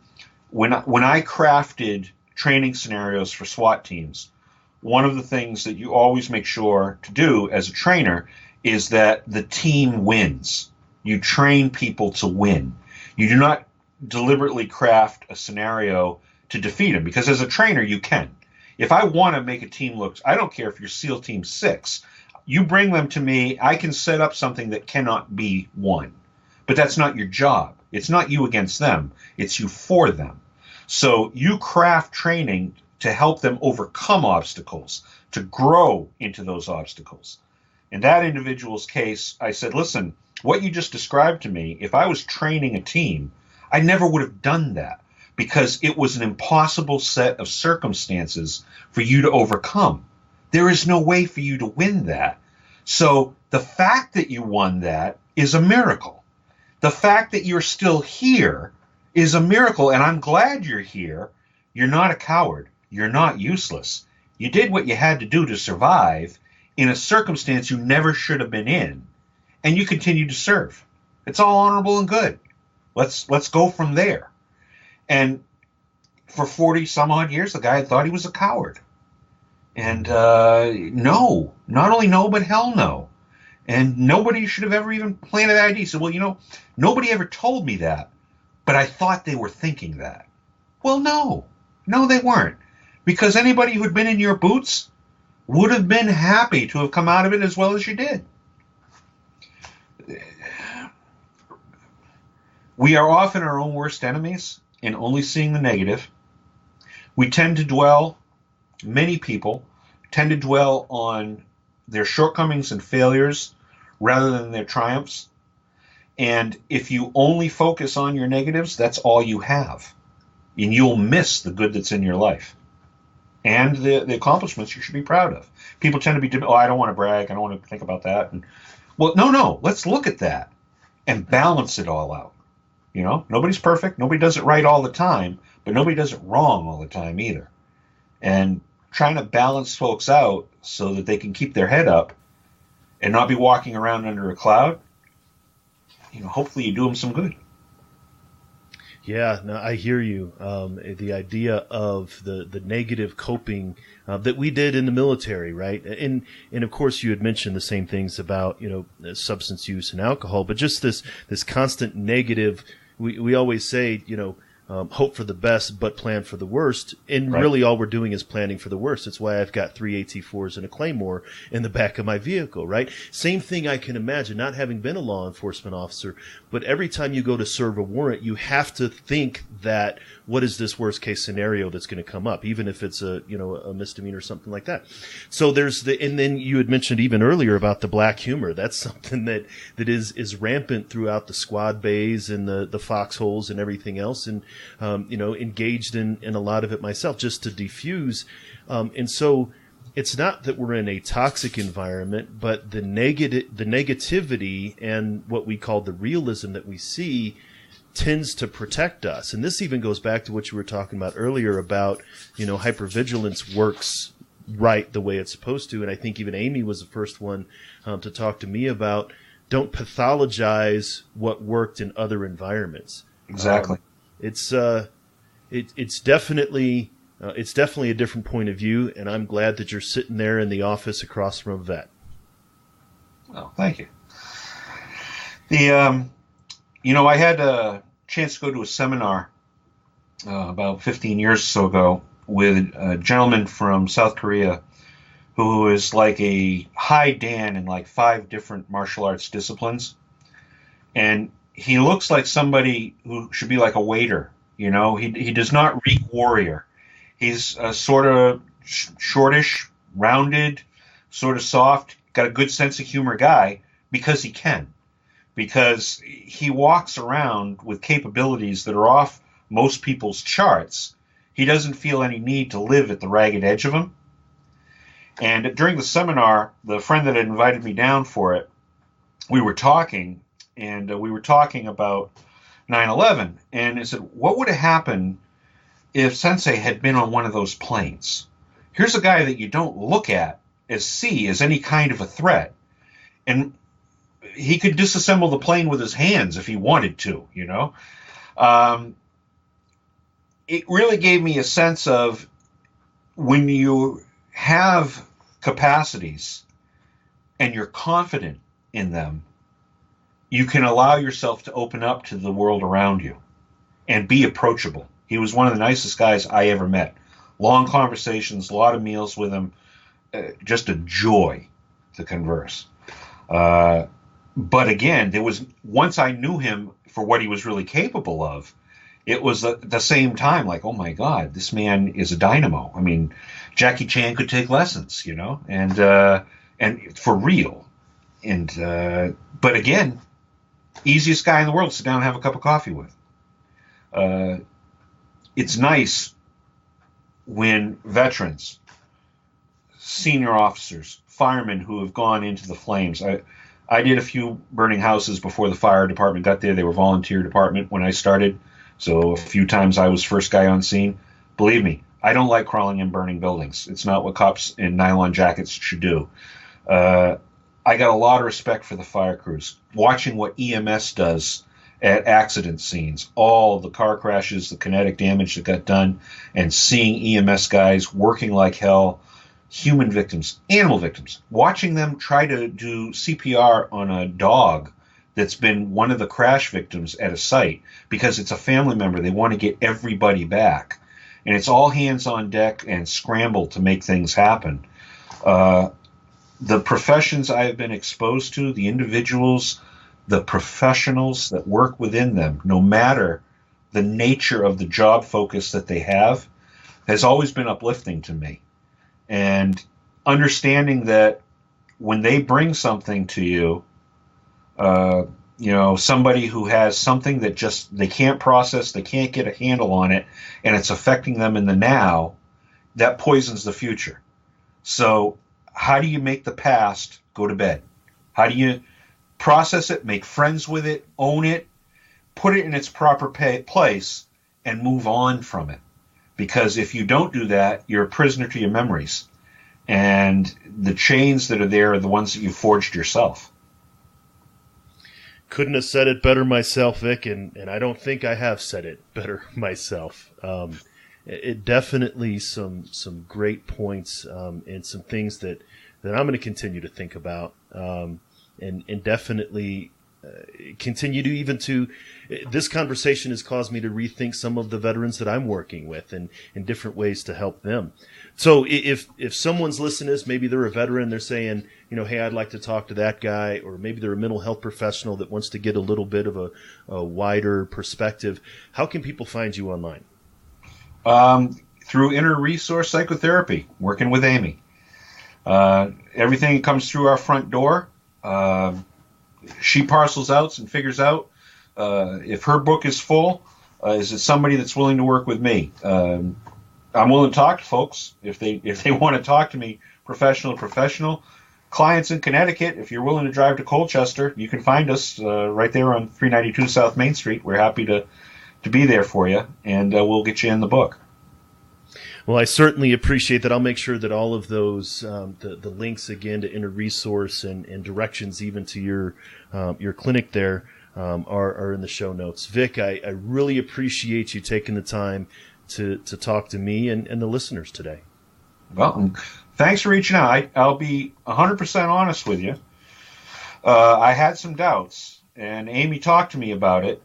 when I crafted training scenarios for SWAT teams, one of the things that you always make sure to do as a trainer is that the team wins. You train people to win. You do not deliberately craft a scenario to defeat them, because as a trainer, you can. If I want to make a team look, I don't care if you're SEAL Team 6, you bring them to me, I can set up something that cannot be won. But that's not your job. It's not you against them. It's you for them. So you craft training to help them overcome obstacles, to grow into those obstacles. In that individual's case, I said, listen, what you just described to me, if I was training a team, I never would have done that, because it was an impossible set of circumstances for you to overcome. There is no way for you to win that. So the fact that you won that is a miracle. The fact that you're still here is a miracle, and I'm glad you're here. You're not a coward. You're not useless. You did what you had to do to survive in a circumstance you never should have been in, and you continue to serve. It's all honorable and good. Let's go from there. And for 40 some odd years, the guy had thought he was a coward. And no, not only no, but hell no. And nobody should have ever even planted that idea. He said, well, nobody ever told me that, but I thought they were thinking that. Well, no, they weren't. Because anybody who had been in your boots would have been happy to have come out of it as well as you did. We are often our own worst enemies in only seeing the negative. We tend to dwell many people tend to dwell on their shortcomings and failures rather than their triumphs. And if you only focus on your negatives, that's all you have. And you'll miss the good that's in your life and the accomplishments you should be proud of. People tend to be, oh, I don't want to brag. I don't want to think about that. And, well, no, let's look at that and balance it all out. You know, nobody's perfect. Nobody does it right all the time, but nobody does it wrong all the time either. And trying to balance folks out so that they can keep their head up and not be walking around under a cloud, you know, hopefully you do them some good. Yeah, no, I hear you. The idea of the negative coping that we did in the military, right? And of course you had mentioned the same things about, you know, substance use and alcohol, but just this constant negative. We always say, you know, hope for the best, but plan for the worst. And Right. really all we're doing is planning for the worst. It's why I've got 3 AT4s and a Claymore in the back of my vehicle, right? Same thing I can imagine, not having been a law enforcement officer, but every time you go to serve a warrant, you have to think that what is this worst case scenario that's going to come up, even if it's a misdemeanor or something like that. So and then you had mentioned even earlier about the black humor. That's something that is rampant throughout the squad bays and the foxholes and everything else. And, engaged in a lot of it myself just to diffuse. And so it's not that we're in a toxic environment, but the negativity and what we call the realism that we see tends to protect us. And this even goes back to what you were talking about earlier about, you know, hypervigilance works right the way it's supposed to. And I think even Amy was the first one to talk to me about don't pathologize what worked in other environments. Exactly. It's definitely a different point of view, and I'm glad that you're sitting there in the office across from a vet. Oh, thank you. I had a chance to go to a seminar about 15 years or so ago with a gentleman from South Korea who is like a high Dan in like 5 different martial arts disciplines. And he looks like somebody who should be like a waiter. You know, he does not reek warrior. He's a sort of shortish, rounded, sort of soft, got a good sense of humor guy because he can. Because he walks around with capabilities that are off most people's charts. He doesn't feel any need to live at the ragged edge of them. And during the seminar, the friend that had invited me down for it, we were talking, and we were talking about 9/11. And I said, what would have happened if Sensei had been on one of those planes? Here's a guy that you don't look at see as any kind of a threat. And he could disassemble the plane with his hands if he wanted to, you know. It really gave me a sense of when you have capacities and you're confident in them, you can allow yourself to open up to the world around you and be approachable. He was one of the nicest guys I ever met. Long conversations, a lot of meals with him, just a joy to converse. But again, once I knew him for what he was really capable of, it was at the same time like, oh my God, this man is a dynamo. I mean, Jackie Chan could take lessons, you know, and for real. But again, easiest guy in the world to sit down and have a cup of coffee with. It's nice when veterans, senior officers, firemen who have gone into the flames. I did a few burning houses before the fire department got there. They were volunteer department when I started. So a few times I was first guy on scene. Believe me, I don't like crawling in burning buildings. It's not what cops in nylon jackets should do. I got a lot of respect for the fire crews. Watching what EMS does at accident scenes, all the car crashes, the kinetic damage that got done, and seeing EMS guys working like hell, human victims, animal victims, watching them try to do CPR on a dog that's been one of the crash victims at a site because it's a family member. They want to get everybody back. And it's all hands on deck and scramble to make things happen. The professions I have been exposed to, the individuals, the professionals that work within them, no matter the nature of the job focus that they have, has always been uplifting to me. and understanding that when they bring something to you, somebody who has something that just they can't process, they can't get a handle on it, and it's affecting them in the now, that poisons the future. So how do you make the past go to bed? How do you process it, make friends with it, own it, put it in its proper place, and move on from it? Because if you don't do that, you're a prisoner to your memories. And the chains that are there are the ones that you forged yourself. Couldn't have said it better myself, Vic, and I don't think I have said it better myself. It definitely some great points and some things that I'm going to continue to think about and definitely continue to this conversation has caused me to rethink some of the veterans that I'm working with and in different ways to help them. So if someone's listening to this, maybe they're a veteran, they're saying, hey, I'd like to talk to that guy, or maybe they're a mental health professional that wants to get a little bit of a wider perspective, how can people find you online? Through Inner Resource Psychotherapy, working with Amy. Everything comes through our front door. She parcels out and figures out if her book is full, is it somebody that's willing to work with me? I'm willing to talk to folks if they want to talk to me, professional. Clients in Connecticut, if you're willing to drive to Colchester, you can find us right there on 392 South Main Street. We're happy to be there for you, and we'll get you in the book. Well, I certainly appreciate that. I'll make sure that all of those, the links again to Inner Resource and directions even to your clinic there are in the show notes. Vic, I really appreciate you taking the time to talk to me and the listeners today. Well, thanks for reaching out. I'll be 100% honest with you. I had some doubts, and Amy talked to me about it.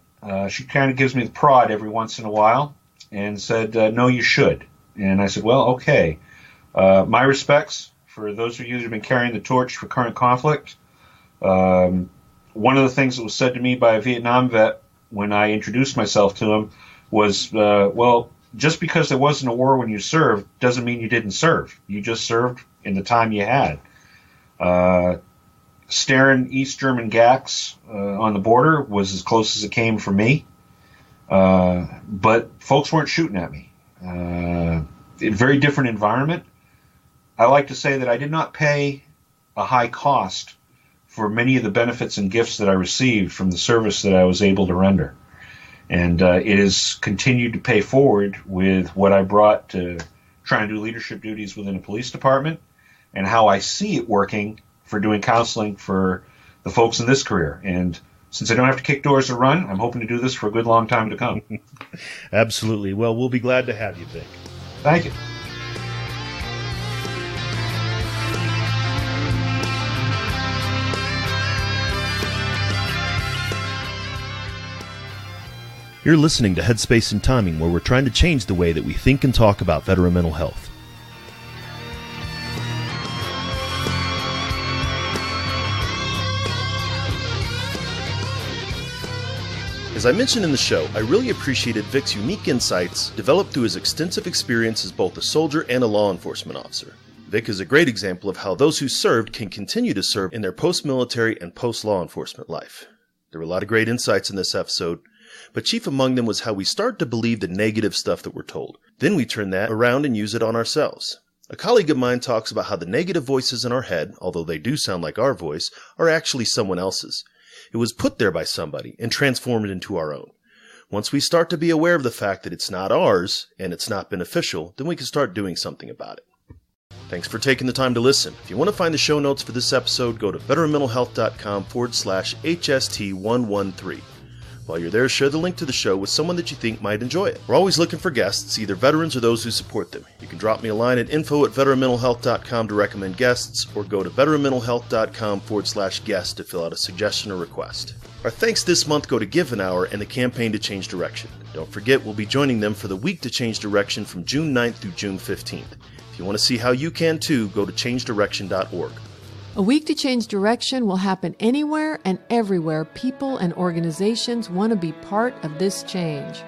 She kind of gives me the prod every once in a while and said, no, you should. And I said, well, okay. My respects for those of you that have been carrying the torch for current conflict. One of the things that was said to me by a Vietnam vet when I introduced myself to him was, well, just because there wasn't a war when you served doesn't mean you didn't serve. You just served in the time you had. Staring East German GACs on the border was as close as it came for me. But folks weren't shooting at me. A very different environment. I like to say that I did not pay a high cost for many of the benefits and gifts that I received from the service that I was able to render. And it has continued to pay forward with what I brought to trying to do leadership duties within a police department and how I see it working for doing counseling for the folks in this career. And since I don't have to kick doors or run, I'm hoping to do this for a good long time to come. Absolutely. Well, we'll be glad to have you, Vic. Thank you. You're listening to Headspace and Timing, where we're trying to change the way that we think and talk about veteran mental health. As I mentioned in the show, I really appreciated Vic's unique insights developed through his extensive experience as both a soldier and a law enforcement officer. Vic is a great example of how those who served can continue to serve in their post-military and post-law enforcement life. There were a lot of great insights in this episode, but chief among them was how we start to believe the negative stuff that we're told. Then we turn that around and use it on ourselves. A colleague of mine talks about how the negative voices in our head, although they do sound like our voice, are actually someone else's. It was put there by somebody and transformed into our own. Once we start to be aware of the fact that it's not ours and it's not beneficial, then we can start doing something about it. Thanks for taking the time to listen. If you want to find the show notes for this episode, go to veteranmentalhealth.com/HST113. While you're there, share the link to the show with someone that you think might enjoy it. We're always looking for guests, either veterans or those who support them. You can drop me a line at info@veteranmentalhealth.com to recommend guests, or go to veteranmentalhealth.com/guest to fill out a suggestion or request. Our thanks this month go to Give an Hour and the Campaign to Change Direction. Don't forget, we'll be joining them for the Week to Change Direction from June 9th through June 15th. If you want to see how you can too, go to changedirection.org. A Week to Change Direction will happen anywhere and everywhere people and organizations want to be part of this change.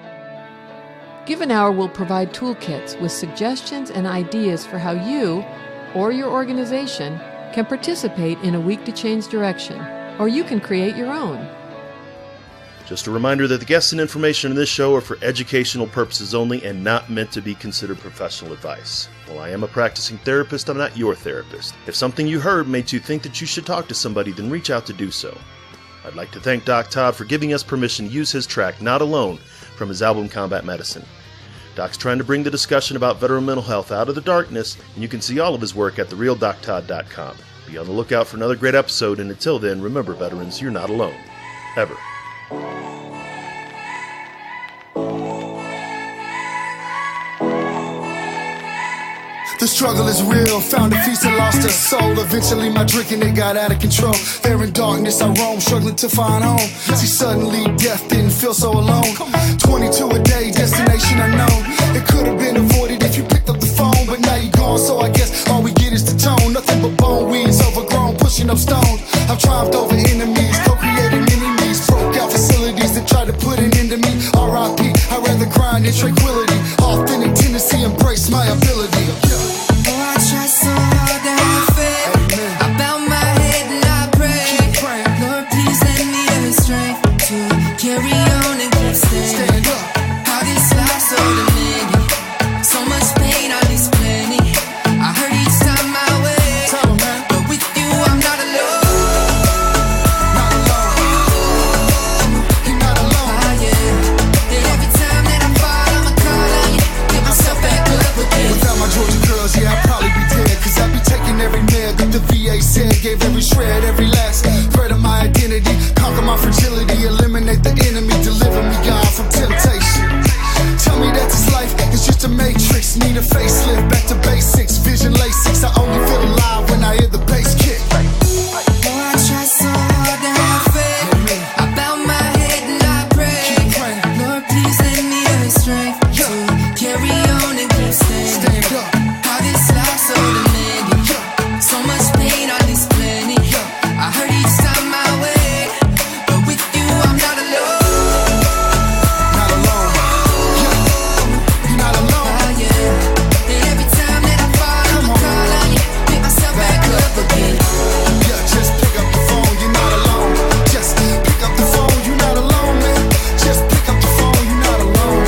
Give an Hour will provide toolkits with suggestions and ideas for how you or your organization can participate in a week to change direction, or you can create your own. Just a reminder that the guests and information in this show are for educational purposes only and not meant to be considered professional advice. While I am a practicing therapist, I'm not your therapist. If something you heard made you think that you should talk to somebody, then reach out to do so. I'd like to thank Doc Todd for giving us permission to use his track, Not Alone, from his album Combat Medicine. Doc's trying to bring the discussion about veteran mental health out of the darkness, and you can see all of his work at therealdoctodd.com. Be on the lookout for another great episode, and until then, remember, veterans, you're not alone. Ever. The struggle is real, found a feast and lost a soul. Eventually my drinking, it got out of control. There in darkness I roam, struggling to find home. See, suddenly death didn't feel so alone. 22 a day, destination unknown. It could have been avoided if you picked up the phone, but now you're gone, so I guess all we get is the tone. Nothing but bone weeds, overgrown, pushing up stones. I've triumphed over enemies, co-created mini-me's. Broke out facilities that tried to put an end to me. R.I.P. I'd rather grind in tranquility. Authentic tendency, embrace my ability. I try so hard to have faith. I bow my head and I pray. Lord, please let me have the strength to carry on and keep standing. How this life so demanding, so much pain, all this planning. I heard each time I wait, but with you I'm not alone. You're not alone. That every time that I fall, I'ma call on you, get myself back up again. Without my Georgia girls, yeah, I'd probably be dead. Cause I'd be taking every meal that the VA said. Gave every shred, every last thread of my identity. Conquer my fragility, eliminate the enemy. Deliver me, God, from temptation. Tell me that this life is just a matrix. Need a facelift, back to basics. Vision Lasix, I only feel alive when I hear the bass kick. I try so hard to have faith. I bow my head and I pray. Lord, please let me have the strength to carry on and keep standing. How this life so demanding, so much pain on this planet. I heard each time I wait, but with you I'm not alone. Not alone. You're not alone. And every time that I fall, I'ma call on you, pick myself back up again. Yeah, just pick up the phone, you're not alone. Just pick up the phone, you're not alone, man. Just pick up the phone, you're not alone.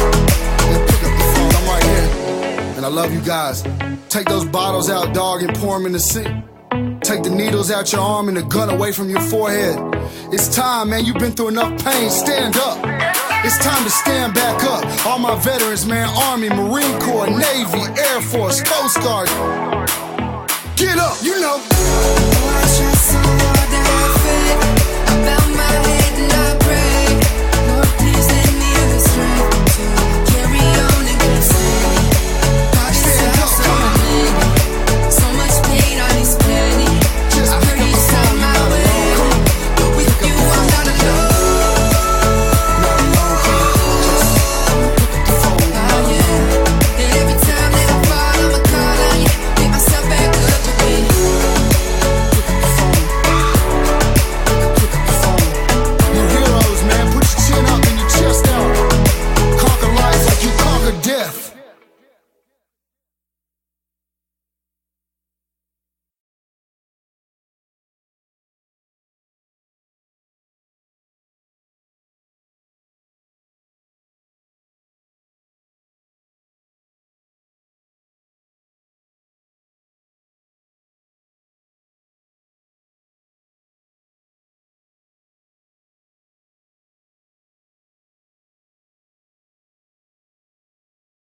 Yeah, pick up the phone, I'm right here. And I love you guys. Take those bottles out, dog, and pour them in the sink. Take the needles out your arm and the gun away from your forehead. It's time, man, you've been through enough pain, stand up. It's time to stand back up. All my veterans, man, Army, Marine Corps, Navy, Air Force, Coast Guard. Get up, you know. I try so hard to have faith. I bow my head and I